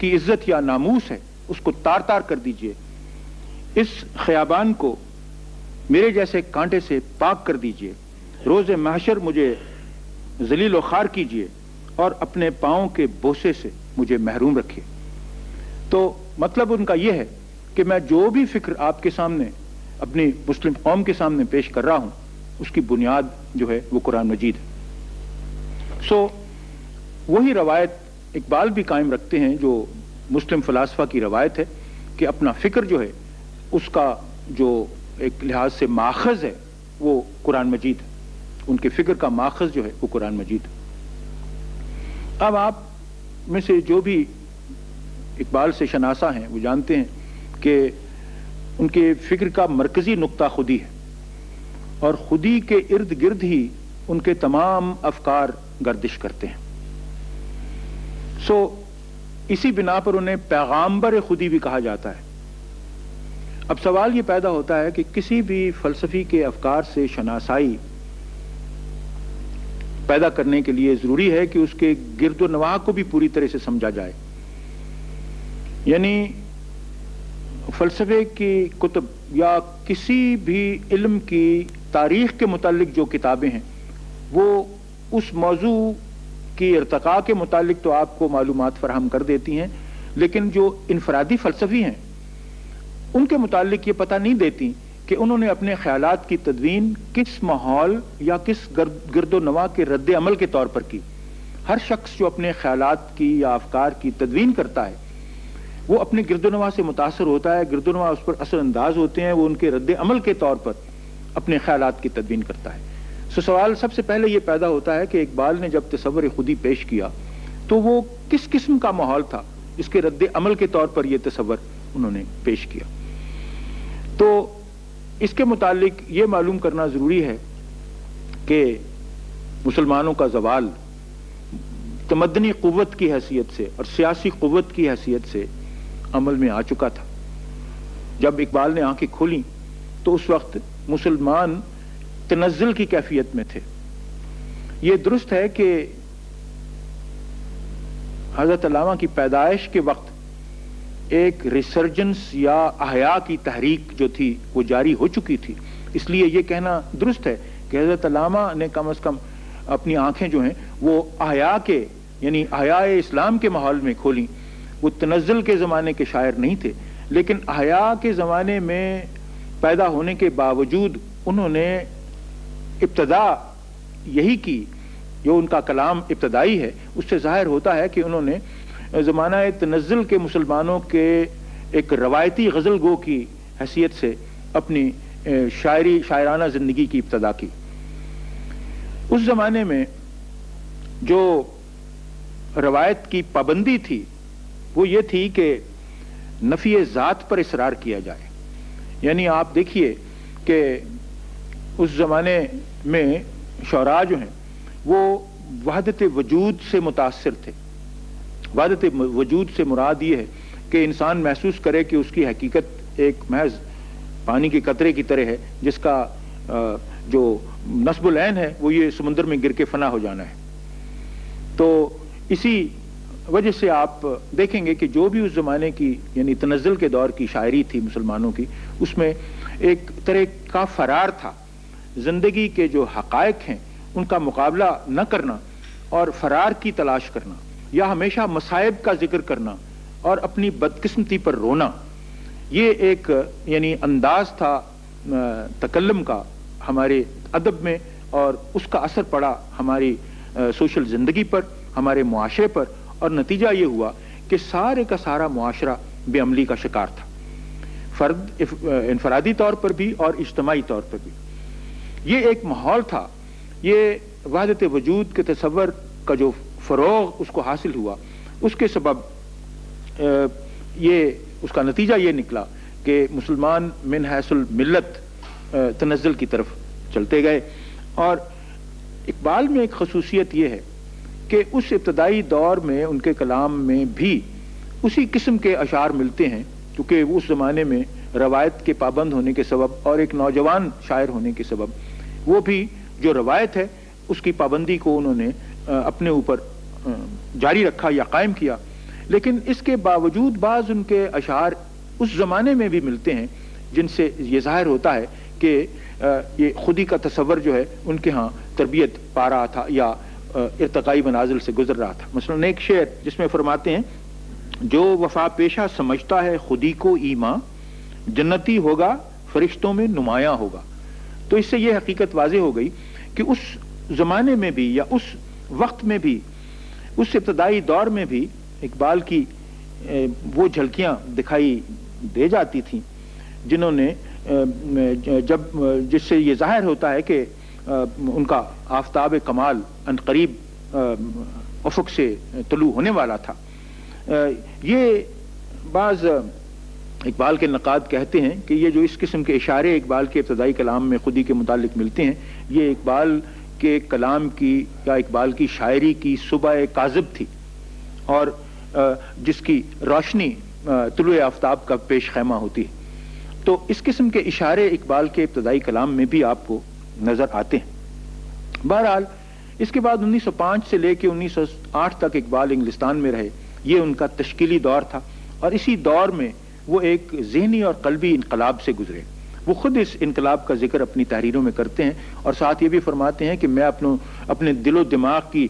کی عزت یا ناموس ہے اس کو تار تار کر دیجئے، اس خیابان کو میرے جیسے کانٹے سے پاک کر دیجئے، روز محشر مجھے ذلیل و خوار کیجئے اور اپنے پاؤں کے بوسے سے مجھے محروم رکھیے۔ تو مطلب ان کا یہ ہے کہ میں جو بھی فکر آپ کے سامنے اپنی مسلم قوم کے سامنے پیش کر رہا ہوں اس کی بنیاد جو ہے وہ قرآن مجید ہے۔ سو وہی روایت اقبال بھی قائم رکھتے ہیں جو مسلم فلاسفہ کی روایت ہے کہ اپنا فکر جو ہے اس کا جو ایک لحاظ سے ماخذ ہے وہ قرآن مجید ہے، ان کے فکر کا ماخذ جو ہے وہ قرآن مجید ہے۔ اب آپ میں سے جو بھی اقبال سے شناسہ ہیں وہ جانتے ہیں کہ ان کے فکر کا مرکزی نقطہ خودی ہے، اور خودی کے ارد گرد ہی ان کے تمام افکار گردش کرتے ہیں۔ سو اسی بنا پر انہیں پیغامبر خودی بھی کہا جاتا ہے۔ اب سوال یہ پیدا ہوتا ہے کہ کسی بھی فلسفی کے افکار سے شناسائی پیدا کرنے کے لیے ضروری ہے کہ اس کے گرد و نواح کو بھی پوری طرح سے سمجھا جائے، یعنی فلسفے کی کتب یا کسی بھی علم کی تاریخ کے متعلق جو کتابیں ہیں وہ اس موضوع کی ارتقاء کے متعلق تو آپ کو معلومات فراہم کر دیتی ہیں، لیکن جو انفرادی فلسفی ہیں ان کے متعلق یہ پتہ نہیں دیتی کہ انہوں نے اپنے خیالات کی تدوین کس ماحول یا کس گرد و نواح کے رد عمل کے طور پر کی۔ ہر شخص جو اپنے خیالات کی یا افکار کی تدوین کرتا ہے وہ اپنے گرد و نواح سے متاثر ہوتا ہے، گرد و نواح اس پر اثر انداز ہوتے ہیں، وہ ان کے رد عمل کے طور پر اپنے خیالات کی تدوین کرتا ہے۔ سو سوال سب سے پہلے یہ پیدا ہوتا ہے کہ اقبال نے جب تصور خودی پیش کیا تو وہ کس قسم کا ماحول تھا جس کے رد عمل کے طور پر یہ تصور انہوں نے پیش کیا۔ تو اس کے متعلق یہ معلوم کرنا ضروری ہے کہ مسلمانوں کا زوال تمدنی قوت کی حیثیت سے اور سیاسی قوت کی حیثیت سے عمل میں آ چکا تھا۔ جب اقبال نے آنکھیں کھولیں تو اس وقت مسلمان تنزل کی کیفیت میں تھے۔ یہ درست ہے کہ حضرت علامہ کی پیدائش کے وقت ایک ریسرجنس یا احیاء کی تحریک جو تھی وہ جاری ہو چکی تھی، اس لیے یہ کہنا درست ہے کہ حضرت علامہ نے کم از کم اپنی آنکھیں جو ہیں وہ احیاء کے یعنی احیاء اسلام کے ماحول میں کھولیں۔ وہ تنزل کے زمانے کے شاعر نہیں تھے، لیکن احیاء کے زمانے میں پیدا ہونے کے باوجود انہوں نے ابتدا یہی کی، جو ان کا کلام ابتدائی ہے اس سے ظاہر ہوتا ہے کہ انہوں نے زمانہ تنزل کے مسلمانوں کے ایک روایتی غزل گو کی حیثیت سے اپنی شاعرانہ زندگی کی ابتدا کی۔ اس زمانے میں جو روایت کی پابندی تھی وہ یہ تھی کہ نفی ذات پر اصرار کیا جائے، یعنی آپ دیکھیے کہ اس زمانے میں شعراء جو ہیں وہ وحدت وجود سے متاثر تھے۔ وحدت وجود سے مراد یہ ہے کہ انسان محسوس کرے کہ اس کی حقیقت ایک محض پانی کے قطرے کی طرح ہے جس کا جو نصب العین ہے وہ یہ سمندر میں گر کے فنا ہو جانا ہے۔ تو اسی وجہ سے آپ دیکھیں گے کہ جو بھی اس زمانے کی یعنی تنزل کے دور کی شاعری تھی مسلمانوں کی، اس میں ایک طرح کا فرار تھا، زندگی کے جو حقائق ہیں ان کا مقابلہ نہ کرنا اور فرار کی تلاش کرنا، یا ہمیشہ مصائب کا ذکر کرنا اور اپنی بدقسمتی پر رونا، یہ ایک یعنی انداز تھا تکلم کا ہمارے ادب میں، اور اس کا اثر پڑا ہماری سوشل زندگی پر، ہمارے معاشرے پر، اور نتیجہ یہ ہوا کہ سارے کا سارا معاشرہ بے عملی کا شکار تھا، فرد انفرادی طور پر بھی اور اجتماعی طور پر بھی۔ یہ ایک ماحول تھا، یہ وحدت وجود کے تصور کا جو فروغ اس کو حاصل ہوا، اس کے سبب اس کا نتیجہ یہ نکلا کہ مسلمان من حیث الملت تنزل کی طرف چلتے گئے۔ اور اقبال میں ایک خصوصیت یہ ہے کہ اس ابتدائی دور میں ان کے کلام میں بھی اسی قسم کے اشعار ملتے ہیں، کیونکہ اس زمانے میں روایت کے پابند ہونے کے سبب اور ایک نوجوان شاعر ہونے کے سبب وہ بھی جو روایت ہے اس کی پابندی کو انہوں نے اپنے اوپر جاری رکھا یا قائم کیا، لیکن اس کے باوجود بعض ان کے اشعار اس زمانے میں بھی ملتے ہیں جن سے یہ ظاہر ہوتا ہے کہ یہ خودی کا تصور جو ہے ان کے ہاں تربیت پا رہا تھا یا ارتقائی منازل سے گزر رہا تھا. مثلا ایک شعر جس میں فرماتے ہیں جو وفا پیشہ سمجھتا ہے خودی کو ایماں جنتی ہوگا فرشتوں میں نمایاں ہوگا. تو اس سے یہ حقیقت واضح ہو گئی کہ اس زمانے میں بھی یا اس وقت میں بھی اس ابتدائی دور میں بھی اقبال کی وہ جھلکیاں دکھائی دے جاتی تھیں جنہوں نے جس سے یہ ظاہر ہوتا ہے کہ ان کا آفتاب کمال عنقریب افق سے طلوع ہونے والا تھا. یہ بعض اقبال کے نقاد کہتے ہیں کہ یہ جو اس قسم کے اشارے اقبال کے ابتدائی کلام میں خودی کے متعلق ملتے ہیں یہ اقبال کے کلام کی یا اقبال کی شاعری کی صبح کاذب تھی اور جس کی روشنی طلوع آفتاب کا پیش خیمہ ہوتی ہے. تو اس قسم کے اشارے اقبال کے ابتدائی کلام میں بھی آپ کو نظر آتے ہیں. بہرحال اس کے بعد 1905 سے لے کے 1908 تک اقبال انگلستان میں رہے. یہ ان کا تشکیلی دور تھا اور اسی دور میں وہ ایک ذہنی اور قلبی انقلاب سے گزرے. وہ خود اس انقلاب کا ذکر اپنی تحریروں میں کرتے ہیں اور ساتھ یہ بھی فرماتے ہیں کہ میں اپنے دل و دماغ کی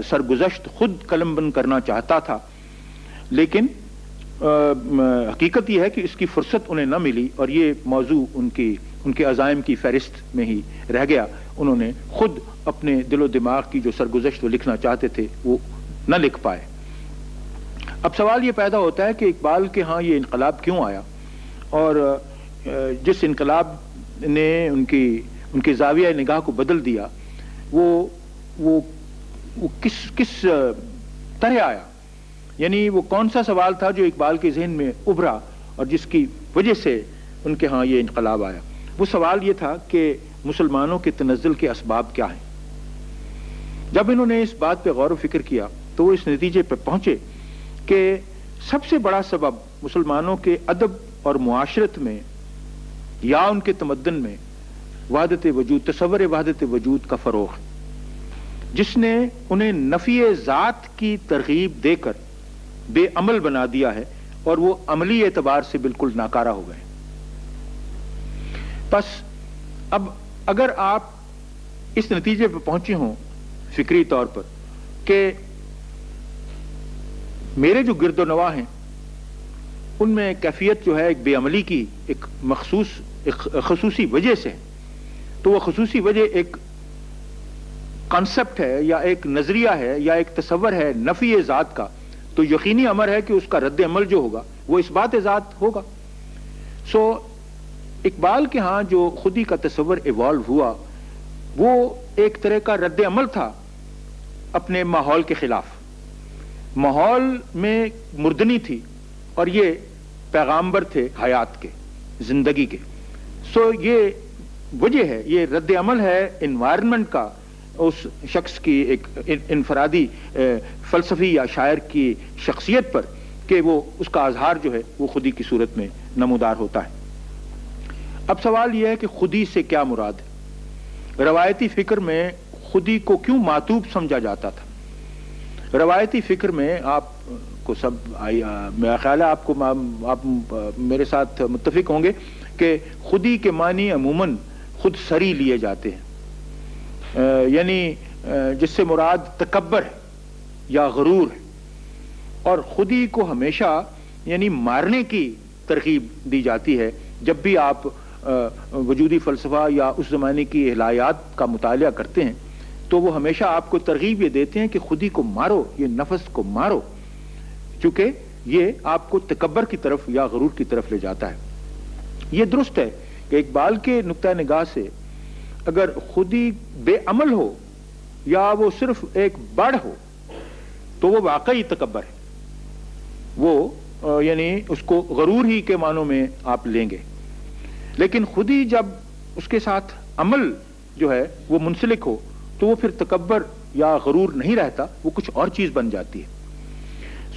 سرگزشت خود قلم بند کرنا چاہتا تھا لیکن حقیقت یہ ہے کہ اس کی فرصت انہیں نہ ملی اور یہ موضوع ان کے عزائم کی فہرست میں ہی رہ گیا. انہوں نے خود اپنے دل و دماغ کی جو سرگزشت وہ لکھنا چاہتے تھے وہ نہ لکھ پائے. اب سوال یہ پیدا ہوتا ہے کہ اقبال کے ہاں یہ انقلاب کیوں آیا اور جس انقلاب نے ان کی زاویہ نگاہ کو بدل دیا وہ کس طرح آیا. یعنی وہ کون سا سوال تھا جو اقبال کے ذہن میں ابھرا اور جس کی وجہ سے ان کے ہاں یہ انقلاب آیا. وہ سوال یہ تھا کہ مسلمانوں کے تنزل کے اسباب کیا ہیں. جب انہوں نے اس بات پہ غور و فکر کیا تو وہ اس نتیجے پہ پہنچے کہ سب سے بڑا سبب مسلمانوں کے ادب اور معاشرت میں یا ان کے تمدن میں وحدت وجود تصور وحدت وجود کا فروغ ہے جس نے انہیں نفی ذات کی ترغیب دے کر بے عمل بنا دیا ہے اور وہ عملی اعتبار سے بالکل ناکارہ ہو گئے. پس اب اگر آپ اس نتیجے پہ پہنچے ہوں فکری طور پر کہ میرے جو گرد و نواح ہیں ان میں کیفیت جو ہے ایک بے عملی کی ایک خصوصی وجہ سے ہے تو وہ خصوصی وجہ ایک کانسیپٹ ہے یا ایک نظریہ ہے یا ایک تصور ہے نفی ذات کا تو یقینی امر ہے کہ اس کا رد عمل جو ہوگا وہ اس بات ذات ہوگا. سو اقبال کے ہاں جو خودی کا تصور ایوالو ہوا وہ ایک طرح کا رد عمل تھا اپنے ماحول کے خلاف. ماحول میں مردنی تھی اور یہ پیغامبر تھے حیات کے زندگی کے. سو یہ وجہ ہے یہ رد عمل ہے انوائرمنٹ کا اس شخص کی ایک انفرادی فلسفی یا شاعر کی شخصیت پر کہ وہ اس کا اظہار جو ہے وہ خودی کی صورت میں نمودار ہوتا ہے. اب سوال یہ ہے کہ خودی سے کیا مراد ہے. روایتی فکر میں خودی کو کیوں معطوب سمجھا جاتا تھا. روایتی فکر میں آپ کو سب میرا خیال ہے آپ میرے ساتھ متفق ہوں گے کہ خودی کے معنی عموماً خود سری لیے جاتے ہیں یعنی جس سے مراد تکبر ہے یا غرور ہے اور خودی کو ہمیشہ یعنی مارنے کی ترغیب دی جاتی ہے. جب بھی آپ وجودی فلسفہ یا اس زمانے کی احلایات کا مطالعہ کرتے ہیں تو وہ ہمیشہ آپ کو ترغیب یہ دیتے ہیں کہ خودی کو مارو یہ نفس کو مارو چونکہ یہ آپ کو تکبر کی طرف یا غرور کی طرف لے جاتا ہے. یہ درست ہے کہ اقبال کے نقطہ نگاہ سے اگر خودی بے عمل ہو یا وہ صرف ایک بڑھ ہو تو وہ واقعی تکبر ہے. وہ یعنی اس کو غرور ہی کے معنوں میں آپ لیں گے. لیکن خودی جب اس کے ساتھ عمل جو ہے وہ منسلک ہو تو وہ پھر تکبر یا غرور نہیں رہتا وہ کچھ اور چیز بن جاتی ہے.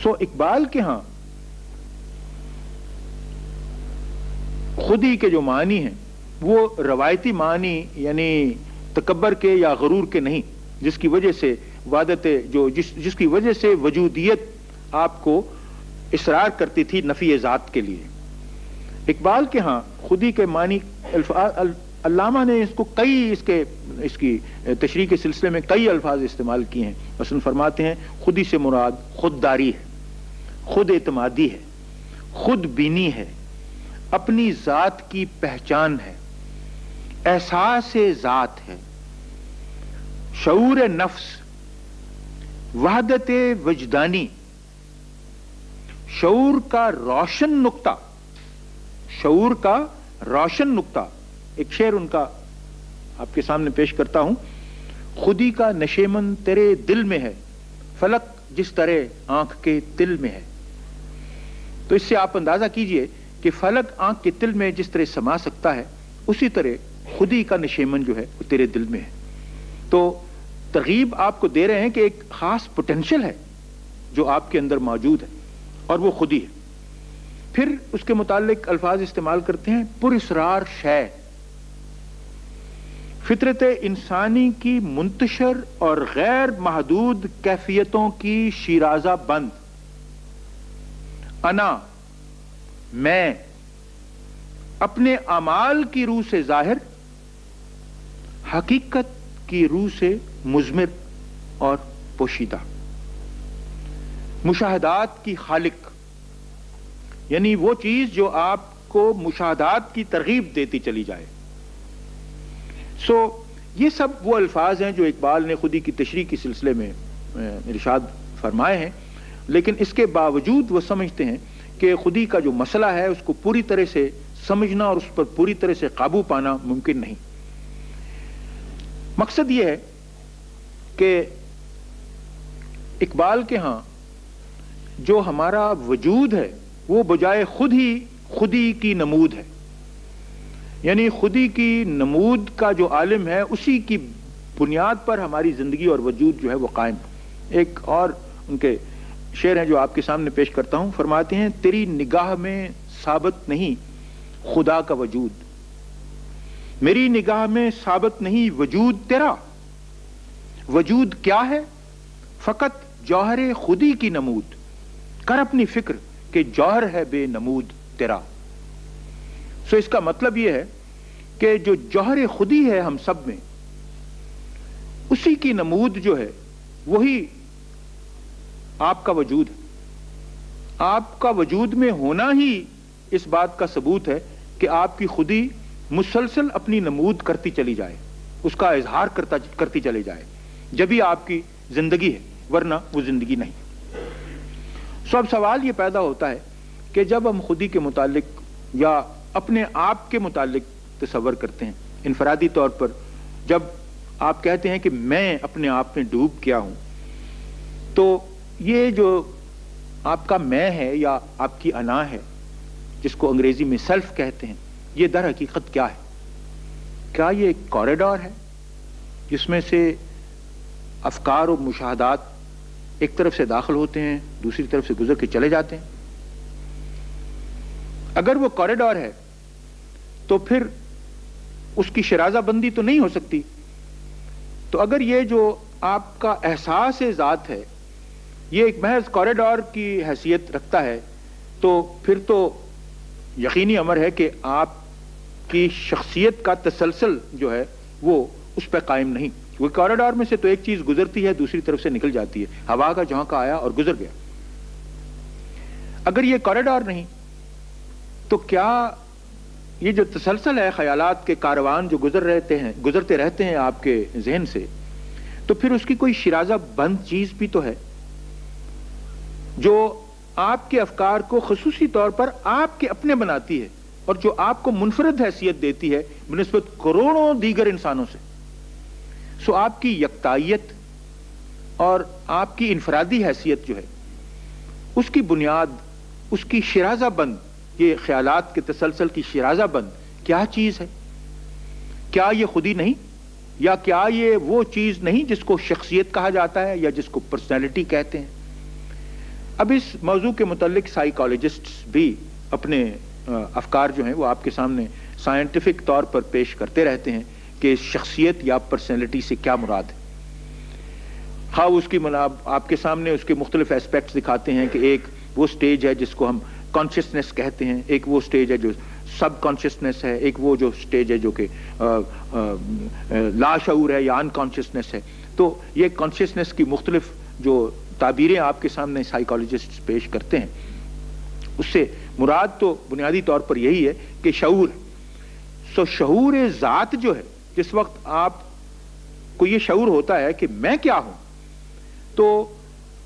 سو اقبال کے ہاں خودی کے جو معنی ہیں وہ روایتی معنی یعنی تکبر کے یا غرور کے نہیں جس کی وجہ سے وحدت جو جس کی وجہ سے وجودیت آپ کو اصرار کرتی تھی نفی ذات کے لیے۔ اقبال کے ہاں خودی کے معنی علامہ نے اس کو اس کی تشریح کے سلسلے میں کئی الفاظ استعمال کیے ہیں۔ مثلا فرماتے ہیں خودی سے مراد خودداری ہے، خود اعتمادی ہے، خود بینی ہے، اپنی ذات کی پہچان ہے، احساس ذات ہے، شعور نفس، وحدت وجدانی، شعور کا روشن نقطہ، شعور کا روشن نقطہ۔ ایک شعر ان کا آپ کے سامنے پیش کرتا ہوں۔ خودی کا نشیمن تیرے دل میں ہے، فلک جس طرح آنکھ کے تل میں ہے۔ تو اس سے آپ اندازہ کیجئے کہ فلک آنکھ کے تل میں جس طرح سما سکتا ہے، اسی طرح خودی کا نشیمن جو ہے وہ تیرے دل میں ہے۔ تو ترغیب آپ کو دے رہے ہیں کہ ایک خاص پوٹینشل ہے جو آپ کے اندر موجود ہے اور وہ خودی ہے۔ پھر اس کے متعلق الفاظ استعمال کرتے ہیں پراسرار شے، فطرت انسانی کی منتشر اور غیر محدود کیفیتوں کی شیرازہ بند، انا، میں، اپنے اعمال کی روح سے ظاہر، حقیقت کی روح سے مضمر اور پوشیدہ، مشاہدات کی خالق، یعنی وہ چیز جو آپ کو مشاہدات کی ترغیب دیتی چلی جائے۔ یہ سب وہ الفاظ ہیں جو اقبال نے خودی کی تشریح کے سلسلے میں ارشاد فرمائے ہیں، لیکن اس کے باوجود وہ سمجھتے ہیں کہ خودی کا جو مسئلہ ہے اس کو پوری طرح سے سمجھنا اور اس پر پوری طرح سے قابو پانا ممکن نہیں۔ مقصد یہ ہے کہ اقبال کے ہاں جو ہمارا وجود ہے وہ بجائے خود ہی خودی کی نمود ہے، یعنی خودی کی نمود کا جو عالم ہے اسی کی بنیاد پر ہماری زندگی اور وجود جو ہے وہ قائم ہے۔ ایک اور ان کے شعر ہیں جو آپ کے سامنے پیش کرتا ہوں۔ فرماتے ہیں تیری نگاہ میں ثابت نہیں خدا کا وجود، میری نگاہ میں ثابت نہیں وجود تیرا، وجود کیا ہے فقط جوہر خودی کی نمود، کر اپنی فکر کہ جوہر ہے بے نمود تیرا۔ اس کا مطلب یہ ہے کہ جو جوہر خودی ہے ہم سب میں، اسی کی نمود جو ہے وہی آپ کا وجود ہے۔ آپ کا وجود میں ہونا ہی اس بات کا ثبوت ہے کہ آپ کی خودی مسلسل اپنی نمود کرتی چلی جائے، اس کا اظہار کرتی چلی جائے، جبھی آپ کی زندگی ہے، ورنہ وہ زندگی نہیں۔ اب سوال یہ پیدا ہوتا ہے کہ جب ہم خودی کے متعلق یا اپنے آپ کے متعلق تصور کرتے ہیں انفرادی طور پر، جب آپ کہتے ہیں کہ میں اپنے آپ میں ڈوب گیا ہوں، تو یہ جو آپ کا میں ہے یا آپ کی انا ہے جس کو انگریزی میں سیلف کہتے ہیں، یہ در حقیقت کیا ہے؟ کیا یہ ایک کوریڈور ہے جس میں سے افکار و مشاہدات ایک طرف سے داخل ہوتے ہیں دوسری طرف سے گزر کے چلے جاتے ہیں؟ اگر وہ کوریڈور ہے تو پھر اس کی شرازہ بندی تو نہیں ہو سکتی۔ تو اگر یہ جو آپ کا احساس ذات ہے یہ ایک محض کوریڈور کی حیثیت رکھتا ہے، تو پھر تو یقینی امر ہے کہ آپ کی شخصیت کا تسلسل جو ہے وہ اس پہ قائم نہیں۔ وہ کوریڈور میں سے تو ایک چیز گزرتی ہے دوسری طرف سے نکل جاتی ہے، ہوا کا جھونکا آیا اور گزر گیا۔ اگر یہ کوریڈور نہیں تو کیا یہ جو تسلسل ہے خیالات کے کاروان جو گزرتے رہتے ہیں آپ کے ذہن سے، تو پھر اس کی کوئی شیرازہ بند چیز بھی تو ہے جو آپ کے افکار کو خصوصی طور پر آپ کے اپنے بناتی ہے اور جو آپ کو منفرد حیثیت دیتی ہے بنسبت کروڑوں دیگر انسانوں سے۔ آپ کی یکتائیت اور آپ کی انفرادی حیثیت جو ہے اس کی بنیاد، اس کی شیرازہ بند، یہ خیالات کے تسلسل کی شیرازہ بند کیا چیز ہے؟ کیا یہ خودی نہیں؟ یا کیا یہ وہ چیز نہیں جس کو شخصیت کہا جاتا ہے یا جس کو پرسنالٹی کہتے ہیں؟ اب اس موضوع کے متعلق سائیکالوجسٹس بھی اپنے افکار جو ہیں وہ آپ کے سامنے سائنٹیفک طور پر پیش کرتے رہتے ہیں کہ شخصیت یا پرسنالٹی سے کیا مراد ہے۔ اس کی آپ کے سامنے اس کے مختلف ایسپیکٹس دکھاتے ہیں کہ ایک وہ سٹیج ہے جس کو ہم کانشیسنس کہتے ہیں، ایک وہ سٹیج ہے جو سب کانشیسنس ہے، ایک وہ جو سٹیج ہے جو کہ لاشعور ہے یا ان کانشیسنس ہے. تو یہ کانشیسنس کی مختلف جو تعبیریں آپ کے سامنے سائیکالوجسٹ پیش کرتے ہیں، اس سے مراد تو بنیادی طور پر یہی ہے کہ شعور. سو شعور ذات جو ہے، جس وقت آپ کو یہ شعور ہوتا ہے کہ میں کیا ہوں، تو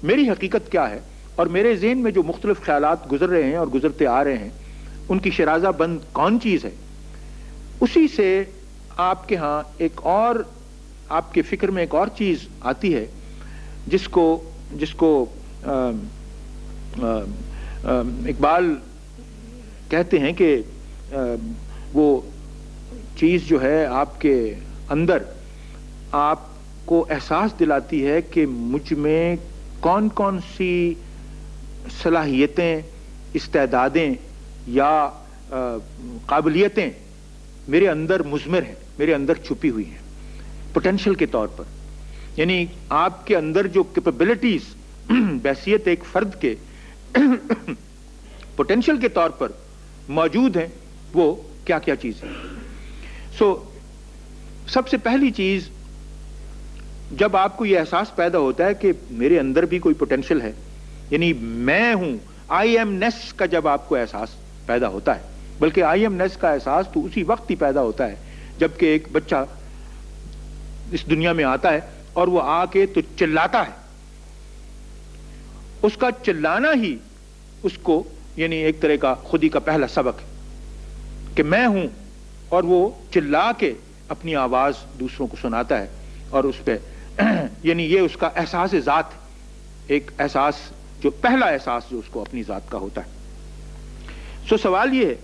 میری حقیقت کیا ہے، اور میرے ذہن میں جو مختلف خیالات گزر رہے ہیں اور گزرتے آ رہے ہیں، ان کی شرازہ بند کون چیز ہے، اسی سے آپ کے ہاں ایک اور، آپ کے فکر میں ایک اور چیز آتی ہے جس کو اقبال کہتے ہیں کہ وہ چیز جو ہے آپ کے اندر آپ کو احساس دلاتی ہے کہ مجھ میں کون کون سی صلاحیتیں، استعدادیں یا قابلیتیں میرے اندر مضمر ہیں، میرے اندر چھپی ہوئی ہیں پوٹینشل کے طور پر. یعنی آپ کے اندر جو کیپیبلٹیز بحیثیت ایک فرد کے پوٹینشل کے طور پر موجود ہیں، وہ کیا کیا چیز ہے. سو سب سے پہلی چیز، جب آپ کو یہ احساس پیدا ہوتا ہے کہ میرے اندر بھی کوئی پوٹینشل ہے، یعنی میں ہوں، آئی ایم نیس کا جب آپ کو احساس پیدا ہوتا ہے، بلکہ آئی ایم نیس کا احساس تو اسی وقت ہی پیدا ہوتا ہے جبکہ ایک بچہ اس دنیا میں آتا ہے اور وہ آ کے تو چلاتا ہے. اس کا چلانا ہی اس کو یعنی ایک طرح کا خودی کا پہلا سبق ہے کہ میں ہوں، اور وہ چلا کے اپنی آواز دوسروں کو سناتا ہے، اور اس پہ یعنی یہ اس کا احساس ذات ہے، ایک احساس جو پہلا احساس جو اس کو اپنی ذات کا ہوتا ہے. سو سوال یہ ہے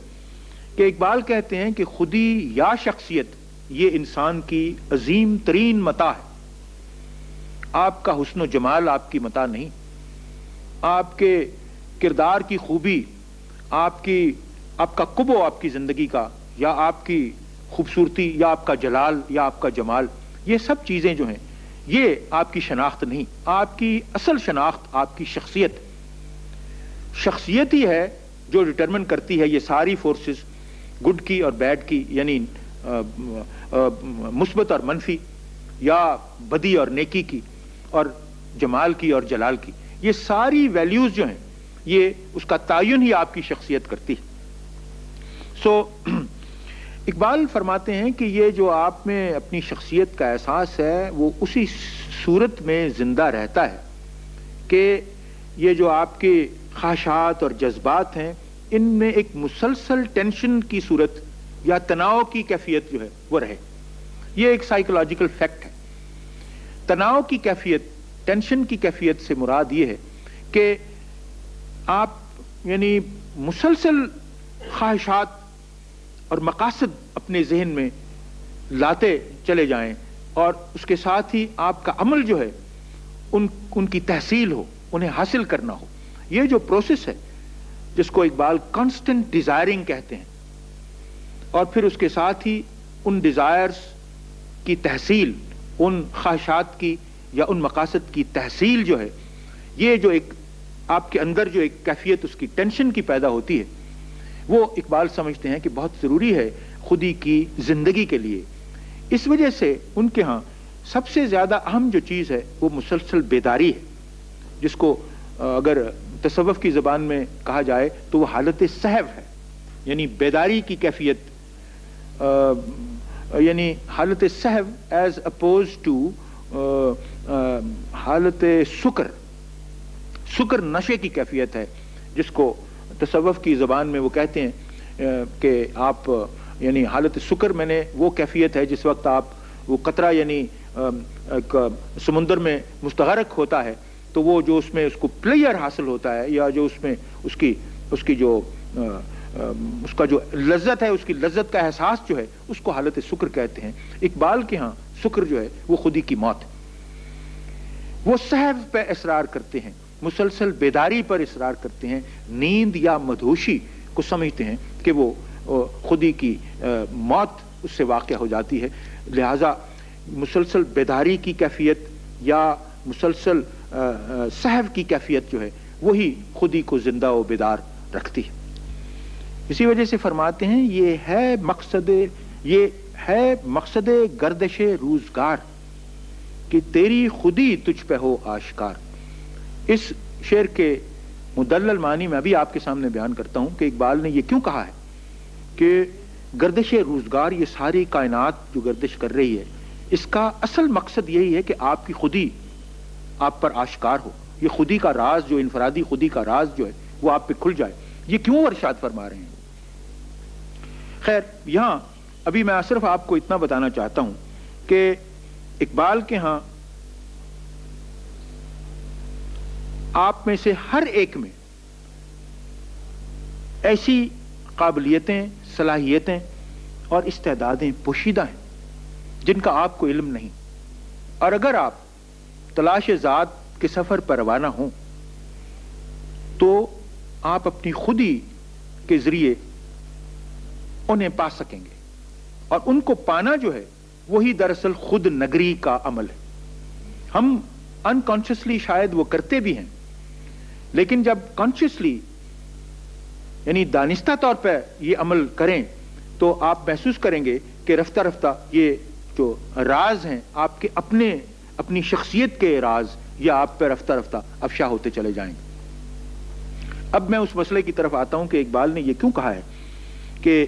کہ اقبال کہتے ہیں کہ خودی یا شخصیت یہ انسان کی عظیم ترین متاع ہے. آپ کا حسن و جمال آپ کی متاع نہیں، آپ کے کردار کی خوبی، آپ کا قبو آپ کی زندگی کا، یا آپ کی خوبصورتی، یا آپ کا جلال، یا آپ کا جمال، یہ سب چیزیں جو ہیں یہ آپ کی شناخت نہیں. آپ کی اصل شناخت آپ کی شخصیت ہی ہے جو ڈٹرمن کرتی ہے یہ ساری فورسز، گڈ کی اور بیڈ کی، یعنی مثبت اور منفی، یا بدی اور نیکی کی، اور جمال کی اور جلال کی. یہ ساری ویلیوز جو ہیں یہ اس کا تعین ہی آپ کی شخصیت کرتی ہے. سو اقبال فرماتے ہیں کہ یہ جو آپ میں اپنی شخصیت کا احساس ہے وہ اسی صورت میں زندہ رہتا ہے کہ یہ جو آپ کے خواہشات اور جذبات ہیں ان میں ایک مسلسل ٹینشن کی صورت یا تناؤ کی کیفیت جو ہے وہ رہے. یہ ایک سائیکولوجیکل فیکٹ ہے. تناؤ کی کیفیت، ٹینشن کی کیفیت سے مراد یہ ہے کہ آپ یعنی مسلسل خواہشات اور مقاصد اپنے ذہن میں لاتے چلے جائیں، اور اس کے ساتھ ہی آپ کا عمل جو ہے ان کی تحصیل ہو، انہیں حاصل کرنا ہو. یہ جو پروسیس ہے جس کو اقبال کانسٹنٹ ڈیزائرنگ کہتے ہیں، اور پھر اس کے ساتھ ہی ان ڈیزائرز کی تحصیل، ان خواہشات کی یا ان مقاصد کی تحصیل جو ہے، یہ جو ایک آپ کے اندر جو ایک کیفیت اس کی ٹینشن کی پیدا ہوتی ہے، وہ اقبال سمجھتے ہیں کہ بہت ضروری ہے خودی کی زندگی کے لیے. اس وجہ سے ان کے ہاں سب سے زیادہ اہم جو چیز ہے وہ مسلسل بیداری ہے، جس کو اگر تصوف کی زبان میں کہا جائے تو وہ حالت سہو ہے، یعنی بیداری کی کیفیت، یعنی حالت سہو ایز اپوز ٹو حالت سکر نشے کی کیفیت ہے، جس کو تصوف کی زبان میں وہ کہتے ہیں کہ آپ یعنی حالت سکر میں نے وہ کیفیت ہے جس وقت آپ وہ قطرہ یعنی سمندر میں مستغرق ہوتا ہے تو وہ جو اس میں اس کو پلیئر حاصل ہوتا ہے، یا جو اس میں اس کا جو لذت ہے، اس کی لذت کا احساس جو ہے اس کو حالت سکر کہتے ہیں. اقبال کے ہاں سکر جو ہے وہ خودی کی موت ہے. وہ سہو پہ اصرار کرتے ہیں، مسلسل بیداری پر اصرار کرتے ہیں، نیند یا مدہوشی کو سمجھتے ہیں کہ وہ خودی کی موت اس سے واقع ہو جاتی ہے. لہذا مسلسل بیداری کی کیفیت یا مسلسل سہو کی کیفیت جو ہے وہی خودی کو زندہ و بیدار رکھتی ہے۔ اسی وجہ سے فرماتے ہیں یہ ہے مقصد گردش روزگار کہ تیری خودی تجھ پہ ہو آشکار۔ اس شعر کے مدلل معنی میں ابھی آپ کے سامنے بیان کرتا ہوں کہ اقبال نے یہ کیوں کہا ہے کہ گردش روزگار، یہ ساری کائنات جو گردش کر رہی ہے، اس کا اصل مقصد یہی ہے کہ آپ کی خودی آپ پر آشکار ہو، یہ خودی کا راز، جو انفرادی خودی کا راز جو ہے وہ آپ پہ کھل جائے۔ یہ کیوں ارشاد فرما رہے ہیں؟ خیر، یہاں ابھی میں صرف آپ کو اتنا بتانا چاہتا ہوں کہ اقبال کے ہاں آپ میں سے ہر ایک میں ایسی قابلیتیں، صلاحیتیں اور استعدادیں پوشیدہ ہیں جن کا آپ کو علم نہیں، اور اگر آپ تلاش ذات کے سفر پر روانہ ہوں تو آپ اپنی خودی کے ذریعے انہیں پا سکیں گے، اور ان کو پانا جو ہے وہی دراصل خود نگری کا عمل ہے۔ ہم انکانشیسلی شاید وہ کرتے بھی ہیں، لیکن جب کانشیسلی یعنی دانستہ طور پہ یہ عمل کریں تو آپ محسوس کریں گے کہ رفتہ رفتہ یہ جو راز ہیں آپ کے اپنی شخصیت کے راز یا آپ پہ رفتہ رفتہ افشا ہوتے چلے جائیں گے۔ اب میں اس مسئلے کی طرف آتا ہوں کہ اقبال نے یہ کیوں کہا ہے کہ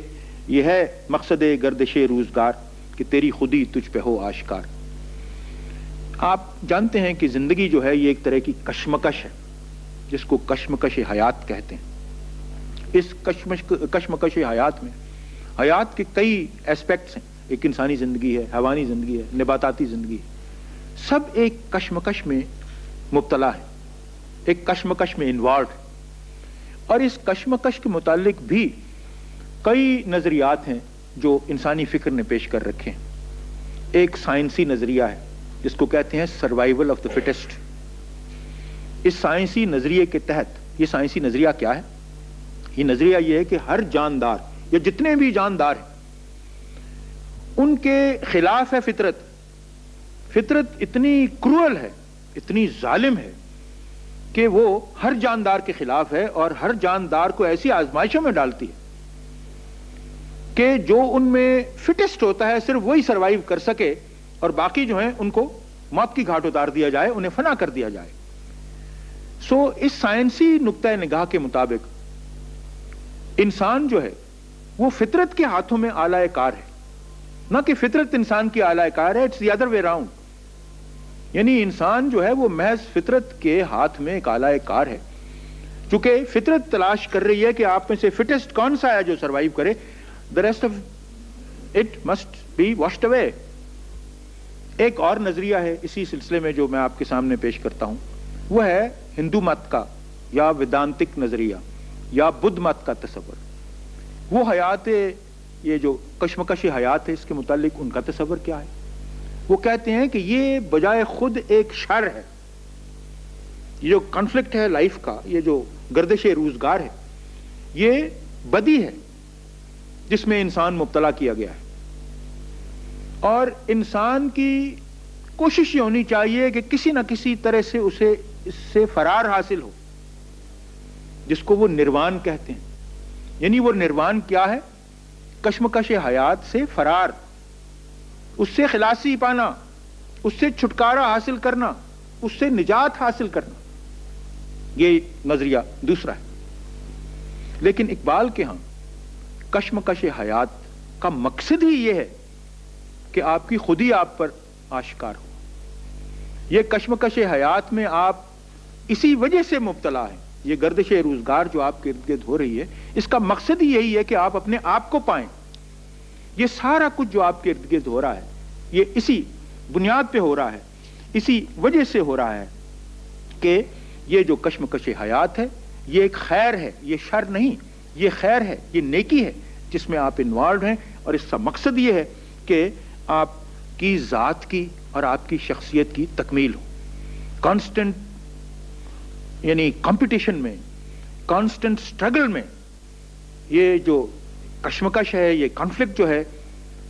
یہ ہے مقصد گردش روزگار کہ تیری خودی تجھ پہ ہو آشکار۔ آپ جانتے ہیں کہ زندگی جو ہے یہ ایک طرح کی کشمکش ہے، جس کو کشمکش حیات کہتے ہیں۔ اس کشمکش حیات میں حیات کے کئی ایسپیکٹس ہیں، ایک انسانی زندگی ہے، حیوانی زندگی ہے، نباتاتی زندگی ہے، سب ایک کشمکش میں مبتلا ہے، ایک کشمکش میں انوالوڈ ہے۔ اور اس کشمکش کے متعلق بھی کئی نظریات ہیں جو انسانی فکر نے پیش کر رکھے ہیں۔ ایک سائنسی نظریہ ہے جس کو کہتے ہیں سروائیول آف دا فٹسٹ۔ اس سائنسی نظریے کے تحت، یہ سائنسی نظریہ کیا ہے؟ یہ نظریہ یہ ہے کہ ہر جاندار یا جتنے بھی جاندار ہیں ان کے خلاف ہے فطرت۔ فطرت اتنی کروئل ہے، اتنی ظالم ہے کہ وہ ہر جاندار کے خلاف ہے اور ہر جاندار کو ایسی آزمائشوں میں ڈالتی ہے کہ جو ان میں فٹسٹ ہوتا ہے صرف وہی سروائیو کر سکے، اور باقی جو ہیں ان کو موت کی گھاٹ اتار دیا جائے، انہیں فنا کر دیا جائے۔ سو اس سائنسی نقطۂ نگاہ کے مطابق انسان جو ہے وہ فطرت کے ہاتھوں میں آلہ کار ہے، نہ کہ فطرت انسان کی آلہ کار ہے۔ It's the other way round, یعنی انسان جو ہے وہ محض فطرت کے ہاتھ میں ایک آلہ کار ہے۔ چونکہ فطرت تلاش کر رہی ہے کہ آپ میں سے فٹسٹ کون سا ہے جو سروائیو کرے، the rest of it must be washed away۔ ایک اور نظریہ ہے اسی سلسلے میں جو میں آپ کے سامنے پیش کرتا ہوں، وہ ہے ہندو مت کا یا ویدانتک نظریہ یا بدھ مت کا تصور۔ وہ حیات، یہ جو کشمکش حیات ہے، اس کے متعلق ان کا تصور کیا ہے؟ وہ کہتے ہیں کہ یہ بجائے خود ایک شر ہے، یہ جو کنفلکٹ ہے لائف کا، یہ جو گردش روزگار ہے، یہ بدی ہے جس میں انسان مبتلا کیا گیا ہے، اور انسان کی کوشش یہ ہونی چاہیے کہ کسی نہ کسی طرح سے اسے اس سے فرار حاصل ہو، جس کو وہ نروان کہتے ہیں۔ یعنی وہ نروان کیا ہے؟ کشمکش حیات سے فرار، اس سے خلاصی پانا، اس سے چھٹکارا حاصل کرنا، اس سے نجات حاصل کرنا، یہ نظریہ دوسرا ہے۔ لیکن اقبال کے ہاں کشمکش حیات کا مقصد ہی یہ ہے کہ آپ کی خودی آپ پر آشکار ہو۔ یہ کشمکش حیات میں آپ اسی وجہ سے مبتلا ہیں، یہ گردش روزگار جو آپ کے ارد گرد ہو رہی ہے، اس کا مقصد ہی یہی ہے کہ آپ اپنے آپ کو پائیں۔ یہ سارا کچھ جو آپ کے ارد گرد ہو رہا ہے یہ اسی بنیاد پہ ہو رہا ہے، اسی وجہ سے ہو رہا ہے کہ یہ جو کشمکش حیات ہے یہ ایک خیر ہے، یہ شر نہیں، یہ خیر ہے، یہ نیکی ہے جس میں آپ انوالوڈ ہیں، اور اس کا مقصد یہ ہے کہ آپ کی ذات کی اور آپ کی شخصیت کی تکمیل ہو۔ کانسٹنٹ یعنی کمپٹیشن میں، کانسٹنٹ سٹرگل میں، یہ جو کشمکش ہے، یہ کانفلکٹ جو ہے،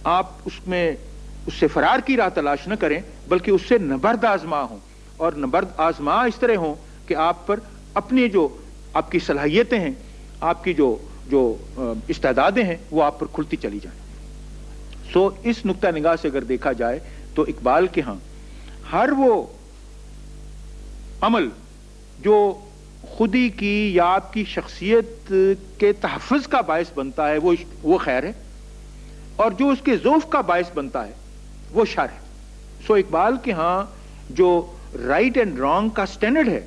آپ اس سے فرار کی راہ تلاش نہ کریں، بلکہ اس سے نبرد آزما ہوں، اور نبرد آزما اس طرح ہوں کہ آپ پر اپنے جو آپ کی صلاحیتیں ہیں، آپ کی جو استعدادیں ہیں، وہ آپ پر کھلتی چلی جائیں۔ سو اس نقطہ نگاہ سے اگر دیکھا جائے تو اقبال کے ہاں ہر وہ عمل جو خودی کی یا آپ کی شخصیت کے تحفظ کا باعث بنتا ہے وہ خیر ہے، اور جو اس کے ذوف کا باعث بنتا ہے وہ شر ہے۔ سو اقبال کے ہاں جو رائٹ اینڈ رانگ کا سٹینڈرڈ ہے،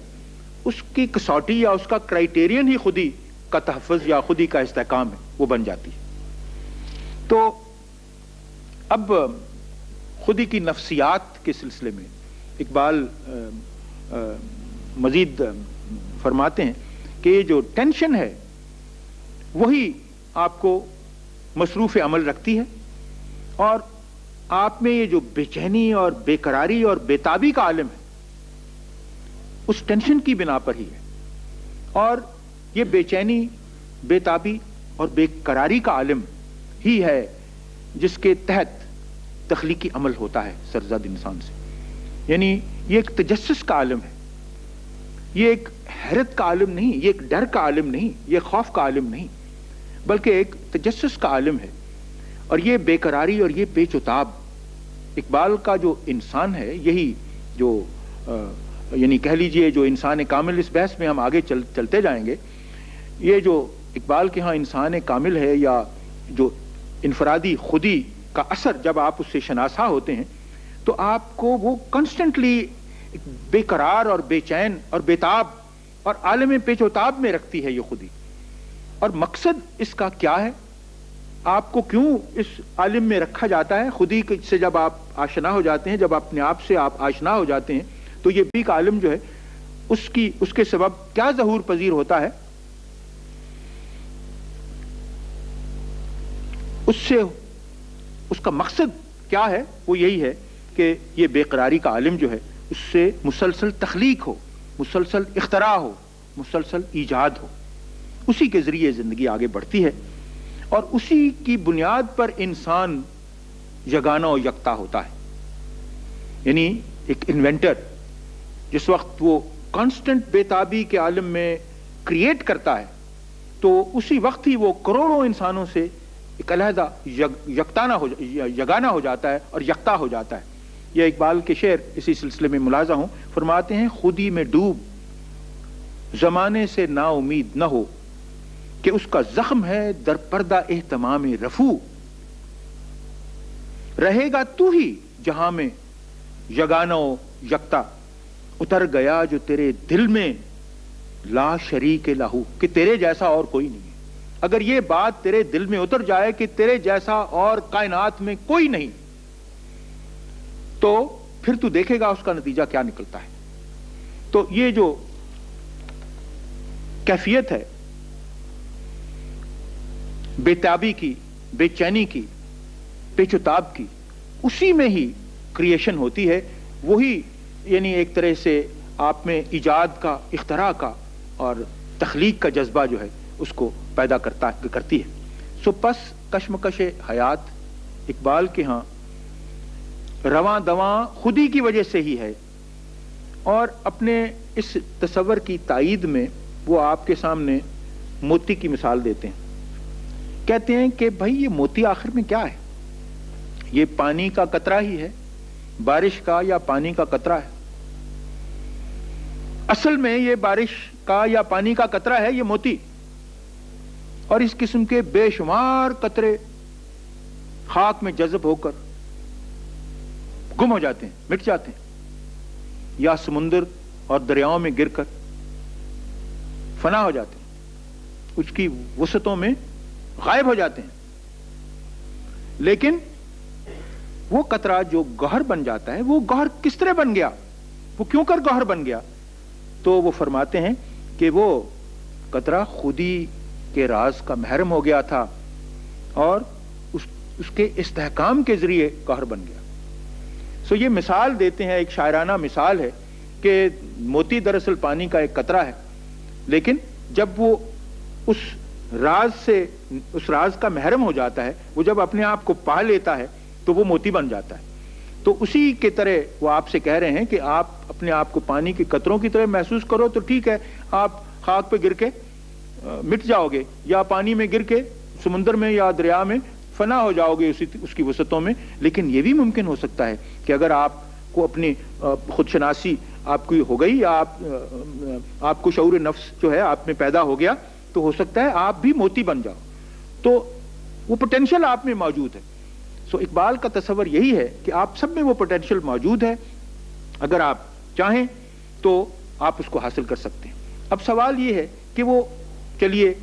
اس کی کسوٹی یا اس کا کرائیٹیرین ہی خودی کا تحفظ یا خودی کا استحکام ہے، وہ بن جاتی ہے۔ تو اب خودی کی نفسیات کے سلسلے میں اقبال مزید فرماتے ہیں کہ یہ جو ٹینشن ہے وہی آپ کو مصروف عمل رکھتی ہے، اور آپ میں یہ جو بے چینی اور بے قراری اور بے تابی کا عالم ہے اس ٹینشن کی بنا پر ہی ہے، اور یہ بے چینی، بے تابی اور بے قراری کا عالم ہی ہے جس کے تحت تخلیقی عمل ہوتا ہے سرزد انسان سے۔ یعنی یہ ایک تجسس کا عالم ہے، یہ ایک حیرت کا عالم نہیں، یہ ایک ڈر کا عالم نہیں، یہ خوف کا عالم نہیں، بلکہ ایک تجسس کا عالم ہے۔ اور یہ بے قراری اور یہ پیچ و تاب اقبال کا جو انسان ہے، یہی جو یعنی کہہ لیجئے جو انسان کامل، اس بحث میں ہم آگے چلتے جائیں گے، یہ جو اقبال کے ہاں انسان کامل ہے یا جو انفرادی خودی کا اثر جب آپ اس سے شناسا ہوتے ہیں تو آپ کو وہ کانسٹنٹلی بے قرار اور بے چین اور بے تاب اور عالم پیچ و تاب میں رکھتی ہے یہ خودی۔ اور مقصد اس کا کیا ہے، آپ کو کیوں اس عالم میں رکھا جاتا ہے؟ خودی سے جب آپ آشنا ہو جاتے ہیں، جب اپنے آپ سے آپ آشنا ہو جاتے ہیں تو یہ بھی کا عالم جو ہے اس کے سبب کیا ظہور پذیر ہوتا ہے؟ اس کا مقصد کیا ہے؟ وہ یہی ہے کہ یہ بے قراری کا عالم جو ہے اس سے مسلسل تخلیق ہو، مسلسل اختراع ہو، مسلسل ایجاد ہو، اسی کے ذریعے زندگی آگے بڑھتی ہے، اور اسی کی بنیاد پر انسان یگانہ و یکتا ہوتا ہے۔ یعنی ایک انوینٹر جس وقت وہ کانسٹنٹ بے تابی کے عالم میں کریٹ کرتا ہے تو اسی وقت ہی وہ کروڑوں انسانوں سے ایک علیحدہ یگانہ ہو جاتا ہے اور یکتا ہو جاتا ہے۔ یہ اقبال کے شعر اسی سلسلے میں ملاحظہ ہوں، فرماتے ہیں خودی میں ڈوب زمانے سے نا امید نہ ہو کہ اس کا زخم ہے در پردہ اہتمام رفو، رہے گا تو ہی جہاں میں یگانہ و یکتا، اتر گیا جو تیرے دل میں لا شریک لہو، کہ تیرے جیسا اور کوئی نہیں ہے۔ اگر یہ بات تیرے دل میں اتر جائے کہ تیرے جیسا اور کائنات میں کوئی نہیں، تو پھر تو دیکھے گا اس کا نتیجہ کیا نکلتا ہے۔ تو یہ جو کیفیت ہے بے تابی کی، بے چینی کی، پیچ و تاب کی، اسی میں ہی کریشن ہوتی ہے، وہی یعنی ایک طرح سے آپ میں ایجاد کا، اختراع کا اور تخلیق کا جذبہ جو ہے اس کو پیدا کرتی ہے۔ سو پس کشمکش حیات اقبال کے ہاں رواں دواں خودی کی وجہ سے ہی ہے، اور اپنے اس تصور کی تائید میں وہ آپ کے سامنے موتی کی مثال دیتے ہیں۔ کہتے ہیں کہ بھائی یہ موتی آخر میں کیا ہے؟ یہ پانی کا قطرہ ہی ہے، بارش کا یا پانی کا قطرہ ہے؟ اصل میں یہ بارش کا یا پانی کا قطرہ ہے یہ موتی، اور اس قسم کے بے شمار قطرے خاک میں جذب ہو کر گم ہو جاتے ہیں، مٹ جاتے ہیں، یا سمندر اور دریاؤں میں گر کر فنا ہو جاتے ہیں، اس کی وسعتوں میں غائب ہو جاتے ہیں۔ لیکن وہ قطرہ جو گوہر بن جاتا ہے، وہ گوہر کس طرح بن گیا، وہ کیوں کر گوہر بن گیا؟ تو وہ فرماتے ہیں کہ وہ قطرہ خودی کے راز کا محرم ہو گیا تھا اور اس کے استحکام کے ذریعے گوہر بن گیا۔ سو یہ مثال دیتے ہیں، ایک شاعرانہ مثال ہے کہ موتی دراصل پانی کا ایک قطرہ ہے، لیکن جب وہ اس راز کا محرم ہو جاتا ہے، وہ جب اپنے آپ کو پا لیتا ہے تو وہ موتی بن جاتا ہے۔ تو اسی کے طرح وہ آپ سے کہہ رہے ہیں کہ آپ اپنے آپ کو پانی کے قطروں کی طرح محسوس کرو تو ٹھیک ہے، آپ خاک پہ گر کے مٹ جاؤ گے، یا پانی میں گر کے سمندر میں یا دریا میں فنا ہو جاؤ گے اس کی وسعتوں میں. لیکن یہ بھی ممکن ہو سکتا ہے کہ اگر آپ کو اپنی خود شناسی آپ کی ہو گئی، یا آپ کو شعور نفس جو ہے آپ میں پیدا ہو گیا، تو ہو سکتا ہے آپ بھی موتی بن جاؤ. تو وہ پوٹینشیل آپ میں موجود ہے. سو اقبال کا تصور یہی ہے کہ آپ سب میں وہ پوٹینشیل موجود ہے، اگر آپ چاہیں تو آپ اس کو حاصل کر سکتے ہیں. اب سوال یہ ہے کہ وہ چلیے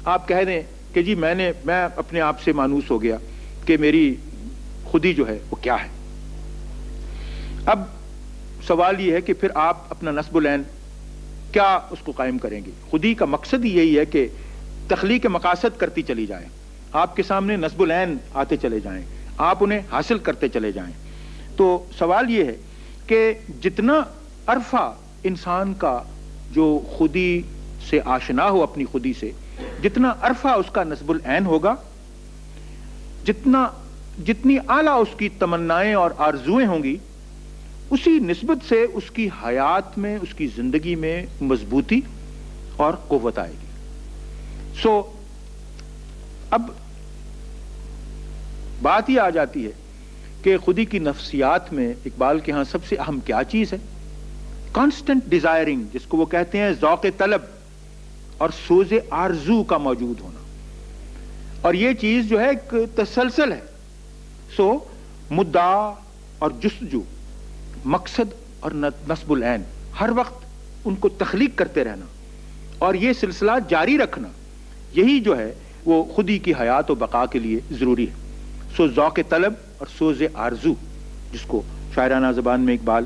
آپ کہہ دیں کہ جی میں اپنے آپ سے مانوس ہو گیا کہ میری خودی جو ہے وہ کیا ہے. اب سوال یہ ہے کہ پھر آپ اپنا نصب العین کیا اس کو قائم کریں گے؟ خودی کا مقصد ہی یہی ہے کہ تخلیق مقاصد کرتی چلی جائیں، آپ کے سامنے نصب العین آتے چلے جائیں، آپ انہیں حاصل کرتے چلے جائیں. تو سوال یہ ہے کہ جتنا عرفہ انسان کا جو خودی سے آشنا ہو، اپنی خودی سے جتنا عرفہ اس کا نصب العین ہوگا، جتنی اعلیٰ اس کی تمنائیں اور آرزویں ہوں گی، اسی نسبت سے اس کی حیات میں، اس کی زندگی میں مضبوطی اور قوت آئے گی. سو اب بات یہ آ جاتی ہے کہ خودی کی نفسیات میں اقبال کے ہاں سب سے اہم کیا چیز ہے؟ کانسٹنٹ ڈیزائرنگ، جس کو وہ کہتے ہیں ذوق طلب اور سوز آرزو کا موجود ہونا. اور یہ چیز جو ہے ایک تسلسل ہے. سو مدعا اور جستجو، مقصد اور نصب العین، ہر وقت ان کو تخلیق کرتے رہنا اور یہ سلسلہ جاری رکھنا، یہی جو ہے وہ خودی کی حیات و بقا کے لیے ضروری ہے. سو ذوق طلب اور سوز آرزو، جس کو شاعرانہ زبان میں اقبال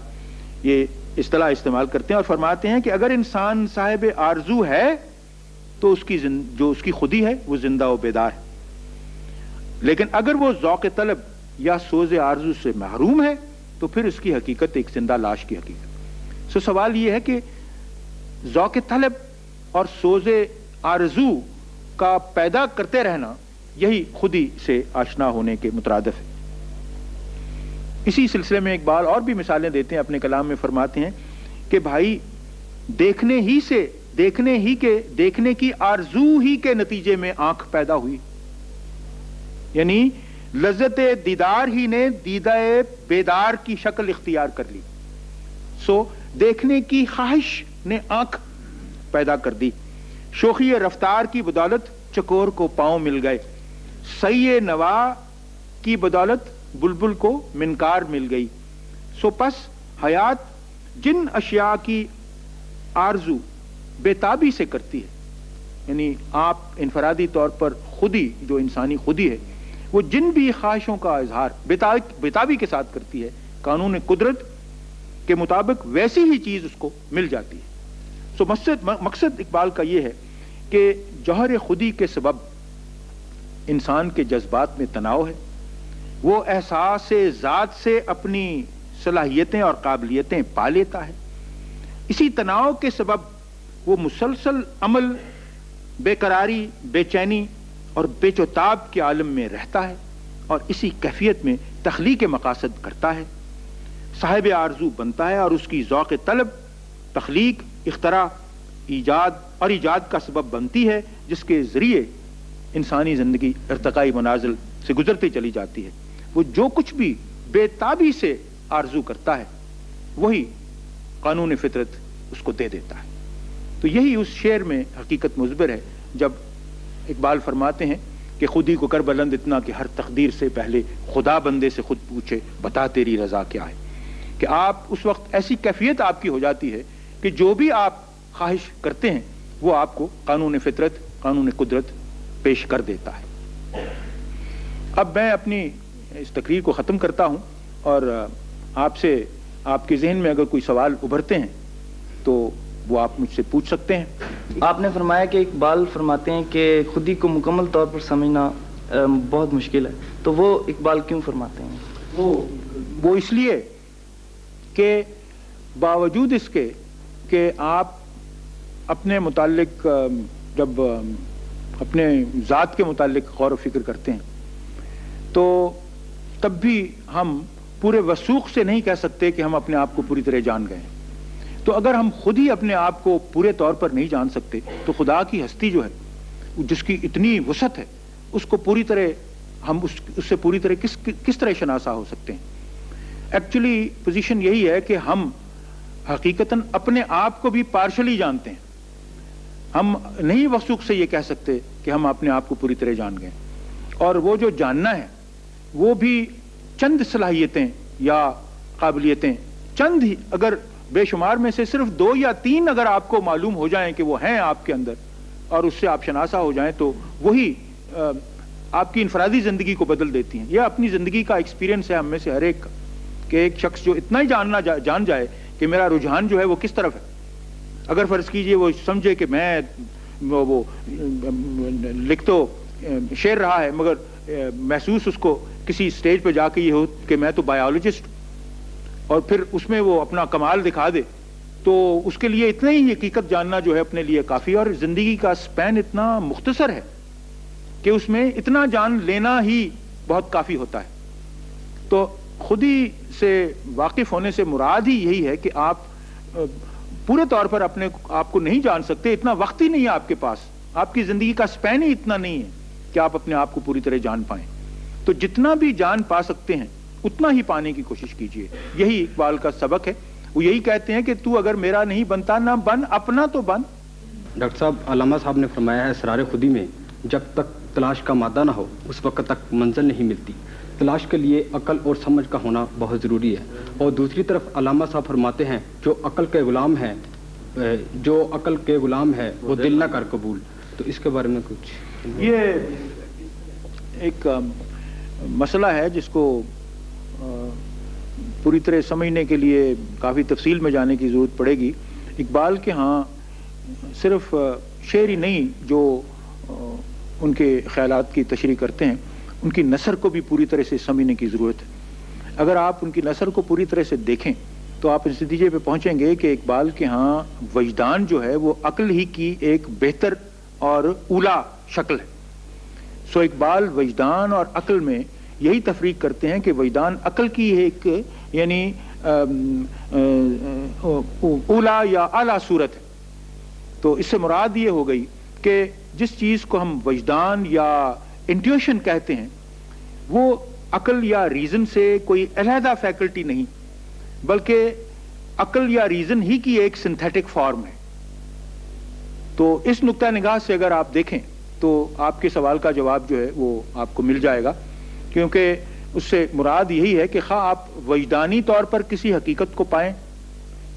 یہ اصطلاح استعمال کرتے ہیں اور فرماتے ہیں کہ اگر انسان صاحب آرزو ہے تو جو اس کی خودی ہے وہ زندہ و بیدار ہے، لیکن اگر وہ ذوق طلب یا سوز آرزو سے محروم ہے تو پھر اس کی حقیقت ایک زندہ لاش کی حقیقت. سو سوال یہ ہے کہ ذوق طلب اور سوز آرزو کا پیدا کرتے رہنا، یہی خودی سے آشنا ہونے کے مترادف ہے. اسی سلسلے میں اقبال اور بھی مثالیں دیتے ہیں اپنے کلام میں. فرماتے ہیں کہ بھائی دیکھنے کی آرزو ہی کے نتیجے میں آنکھ پیدا ہوئی، یعنی لذت دیدار ہی نے دیدہ بیدار کی شکل اختیار کر لی. سو دیکھنے کی خواہش نے آنکھ پیدا کر دی. شوخی رفتار کی بدولت چکور کو پاؤں مل گئے، سعی نوا کی بدولت بلبل کو منکار مل گئی. سو پس حیات جن اشیاء کی آرزو بےتابی سے کرتی ہے، یعنی آپ انفرادی طور پر خودی، جو انسانی خودی ہے، وہ جن بھی خواہشوں کا اظہار بےتابی کے ساتھ کرتی ہے، قانون قدرت کے مطابق ویسی ہی چیز اس کو مل جاتی ہے. سو مقصد اقبال کا یہ ہے کہ جوہر خودی کے سبب انسان کے جذبات میں تناؤ ہے، وہ احساس ذات سے اپنی صلاحیتیں اور قابلیتیں پا لیتا ہے. اسی تناؤ کے سبب وہ مسلسل عمل، بے قراری، بے چینی اور بے چوتاب کے عالم میں رہتا ہے اور اسی کیفیت میں تخلیق مقاصد کرتا ہے، صاحب آرزو بنتا ہے اور اس کی ذوق طلب تخلیق، اختراع، ایجاد کا سبب بنتی ہے، جس کے ذریعے انسانی زندگی ارتقائی منازل سے گزرتی چلی جاتی ہے. وہ جو کچھ بھی بے تابی سے آرزو کرتا ہے وہی قانون فطرت اس کو دے دیتا ہے. تو یہی اس شعر میں حقیقت مضبر ہے جب اقبال فرماتے ہیں کہ خودی کو کر بلند اتنا کہ ہر تقدیر سے پہلے خدا بندے سے خود پوچھے بتا تیری رضا کیا ہے. کہ آپ اس وقت ایسی کیفیت آپ کی ہو جاتی ہے کہ جو بھی آپ خواہش کرتے ہیں وہ آپ کو قانون فطرت، قانون قدرت پیش کر دیتا ہے. اب میں اپنی اس تقریر کو ختم کرتا ہوں اور آپ سے، آپ کے ذہن میں اگر کوئی سوال ابھرتے ہیں تو وہ آپ مجھ سے پوچھ سکتے ہیں. آپ نے فرمایا کہ اقبال فرماتے ہیں کہ خودی کو مکمل طور پر سمجھنا بہت مشکل ہے، تو وہ اقبال کیوں فرماتے ہیں؟ وہ اس لیے کہ باوجود اس کے کہ آپ اپنے متعلق، جب اپنے ذات کے متعلق غور و فکر کرتے ہیں تو تب بھی ہم پورے وثوق سے نہیں کہہ سکتے کہ ہم اپنے آپ کو پوری طرح جان گئے ہیں. تو اگر ہم خود ہی اپنے آپ کو پورے طور پر نہیں جان سکتے تو خدا کی ہستی جو ہے جس کی اتنی وسعت ہے اس کو پوری طرح ہم اس سے پوری طرح کس طرح شناسا ہو سکتے ہیں؟ ایکچولی پوزیشن یہی ہے کہ ہم حقیقتاً اپنے آپ کو بھی پارشلی جانتے ہیں. ہم نہیں وثوق سے یہ کہہ سکتے کہ ہم اپنے آپ کو پوری طرح جان گئے. اور وہ جو جاننا ہے وہ بھی چند صلاحیتیں یا قابلیتیں، چند ہی، اگر بے شمار میں سے صرف 2 یا 3 اگر آپ کو معلوم ہو جائیں کہ وہ ہیں آپ کے اندر اور اس سے آپ شناسا ہو جائیں تو وہی آپ کی انفرادی زندگی کو بدل دیتی ہیں. یہ اپنی زندگی کا ایکسپیرینس ہے ہم میں سے ہر ایک کا کہ ایک شخص جو اتنا ہی جان جائے کہ میرا رجحان جو ہے وہ کس طرف ہے. اگر فرض کیجئے وہ سمجھے کہ میں وہ لکھ تو شعر رہا ہے مگر محسوس اس کو کسی سٹیج پہ جا کے یہ ہو کہ میں تو بایولوجسٹ، اور پھر اس میں وہ اپنا کمال دکھا دے، تو اس کے لیے اتنا ہی حقیقت جاننا جو ہے اپنے لیے کافی. اور زندگی کا سپین اتنا مختصر ہے کہ اس میں اتنا جان لینا ہی بہت کافی ہوتا ہے. تو خود ہی سے واقف ہونے سے مراد ہی یہی ہے کہ آپ پورے طور پر اپنے آپ کو نہیں جان سکتے. اتنا وقت ہی نہیں ہے آپ کے پاس، آپ کی زندگی کا سپین ہی اتنا نہیں ہے کہ آپ اپنے آپ کو پوری طرح جان پائیں. تو جتنا بھی جان پا سکتے ہیں اتنا ہی پانے کی کوشش کیجئے. یہی اقبال کا سبق ہے. وہ یہی کہتے ہیں کہ تو اگر میرا نہیں بنتا نہ بن، اپنا تو بن. ڈاکٹر صاحب، علامہ صاحب نے فرمایا ہے اسرار خودی میں جب تک تلاش کا مادہ نہ ہو اس وقت تک منزل نہیں ملتی. تلاش کے لیے عقل اور سمجھ کا ہونا بہت ضروری ہے. اور دوسری طرف علامہ صاحب فرماتے ہیں جو عقل کے غلام ہے وہ دل نہ کر قبول. تو اس کے بارے میں کچھ؟ یہ ایک مسئلہ ہے جس کو پوری طرح سمجھنے کے لیے کافی تفصیل میں جانے کی ضرورت پڑے گی. اقبال کے ہاں صرف شعر ہی نہیں جو ان کے خیالات کی تشریح کرتے ہیں، ان کی نثر کو بھی پوری طرح سے سمجھنے کی ضرورت ہے. اگر آپ ان کی نثر کو پوری طرح سے دیکھیں تو آپ اس نتیجے پہ پہنچیں گے کہ اقبال کے ہاں وجدان جو ہے وہ عقل ہی کی ایک بہتر اور اولا شکل ہے. سو اقبال وجدان اور عقل میں یہی تفریق کرتے ہیں کہ وجدان عقل کی ایک یعنی اولا یا اعلیٰ صورت ہے. تو اس سے مراد یہ ہو گئی کہ جس چیز کو ہم وجدان یا انٹیوشن کہتے ہیں وہ عقل یا ریزن سے کوئی علیحدہ فیکلٹی نہیں، بلکہ عقل یا ریزن ہی کی ایک سنتھیٹک فارم ہے. تو اس نقطہ نگاہ سے اگر آپ دیکھیں تو آپ کے سوال کا جواب جو ہے وہ آپ کو مل جائے گا، کیونکہ اس سے مراد یہی ہے کہ خواہ آپ وجدانی طور پر کسی حقیقت کو پائیں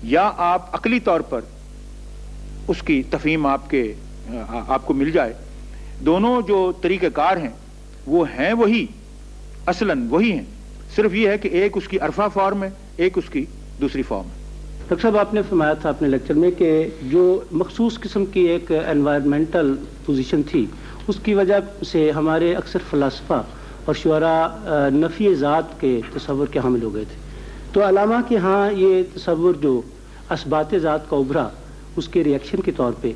یا آپ عقلی طور پر اس کی تفہیم آپ کو مل جائے، دونوں جو طریقہ کار ہیں وہ ہیں وہی، اصلاً وہی ہیں. صرف یہ ہے کہ ایک اس کی عرفہ فارم ہے، ایک اس کی دوسری فارم ہے. ڈاکٹر صاحب، آپ نے فرمایا تھا اپنے لیکچر میں کہ جو مخصوص قسم کی ایک انوائرمنٹل پوزیشن تھی اس کی وجہ سے ہمارے اکثر فلاسفہ اور شعراء نفی ذات کے تصور کے حامل ہو گئے تھے. تو علامہ کے ہاں یہ تصور جو اثبات ذات کا ابھرا اس کے ریئیکشن کے طور پہ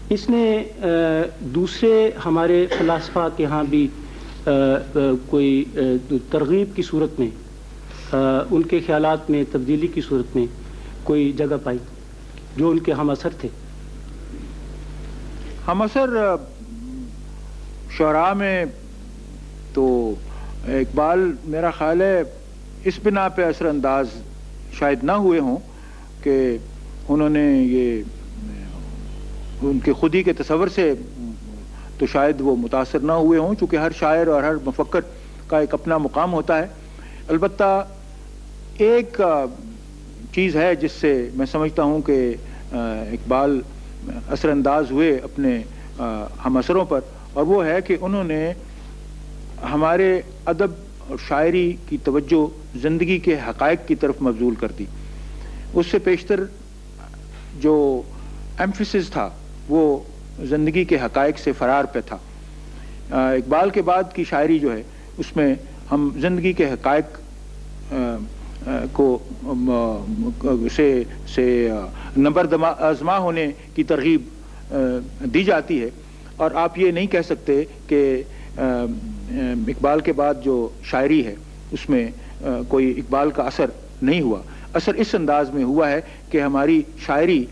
اس نے دوسرے ہمارے فلاسفہ کے ہاں بھی کوئی ترغیب کی صورت میں ان کے خیالات میں تبدیلی کی صورت میں کوئی جگہ پائی جو ان کے ہم اثر تھے؟ ہم اثر شعراء میں تو اقبال میرا خیال ہے اس بنا پہ اثر انداز شاید نہ ہوئے ہوں کہ انہوں نے یہ ان کے خودی کے تصور سے تو شاید وہ متاثر نہ ہوئے ہوں، چونکہ ہر شاعر اور ہر مفکر کا ایک اپنا مقام ہوتا ہے. البتہ ایک چیز ہے جس سے میں سمجھتا ہوں کہ اقبال اثر انداز ہوئے اپنے ہم اثروں پر، اور وہ ہے کہ انہوں نے ہمارے ادب اور شاعری کی توجہ زندگی کے حقائق کی طرف مبذول کر دی. اس سے پیشتر جو ایمفیسس تھا وہ زندگی کے حقائق سے فرار پہ تھا. اقبال کے بعد کی شاعری جو ہے اس میں ہم زندگی کے حقائق کو سے نبرد آزما ہونے کی ترغیب دی جاتی ہے، اور آپ یہ نہیں کہہ سکتے کہ اقبال کے بعد جو شاعری ہے اس میں کوئی اقبال کا اثر نہیں ہوا. اثر اس انداز میں ہوا ہے کہ ہماری شاعری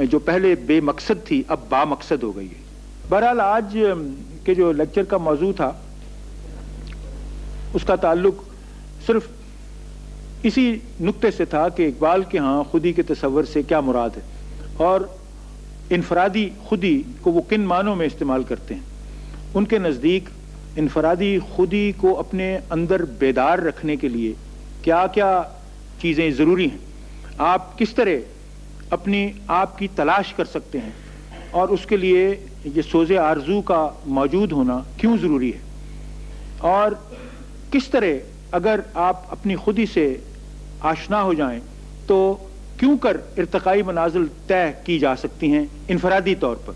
جو پہلے بے مقصد تھی اب با مقصد ہو گئی ہے. بہرحال آج کے جو لیکچر کا موضوع تھا اس کا تعلق صرف اسی نقطے سے تھا کہ اقبال کے ہاں خودی کے تصور سے کیا مراد ہے اور انفرادی خودی کو وہ کن معنوں میں استعمال کرتے ہیں. ان کے نزدیک انفرادی خودی کو اپنے اندر بیدار رکھنے کے لیے کیا کیا چیزیں ضروری ہیں, آپ کس طرح اپنی آپ کی تلاش کر سکتے ہیں اور اس کے لیے یہ سوز آرزو کا موجود ہونا کیوں ضروری ہے, اور کس طرح اگر آپ اپنی خودی سے آشنا ہو جائیں تو کیوں کر ارتقائی منازل طے کی جا سکتی ہیں انفرادی طور پر.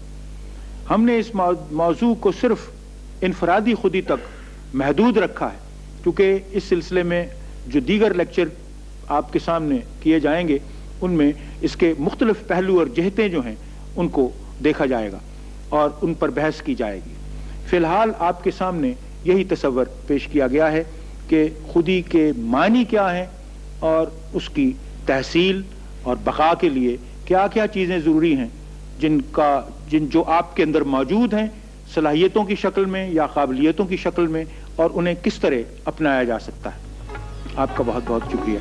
ہم نے اس موضوع کو صرف انفرادی خودی تک محدود رکھا ہے کیونکہ اس سلسلے میں جو دیگر لیکچر آپ کے سامنے کیے جائیں گے ان میں اس کے مختلف پہلو اور جہتیں جو ہیں ان کو دیکھا جائے گا اور ان پر بحث کی جائے گی. فی الحال آپ کے سامنے یہی تصور پیش کیا گیا ہے کہ خودی کے معنی کیا ہیں اور اس کی تحصیل اور بقا کے لیے کیا کیا چیزیں ضروری ہیں جو آپ کے اندر موجود ہیں صلاحیتوں کی شکل میں یا قابلیتوں کی شکل میں, اور انہیں کس طرح اپنایا جا سکتا ہے. آپ کا بہت بہت شکریہ.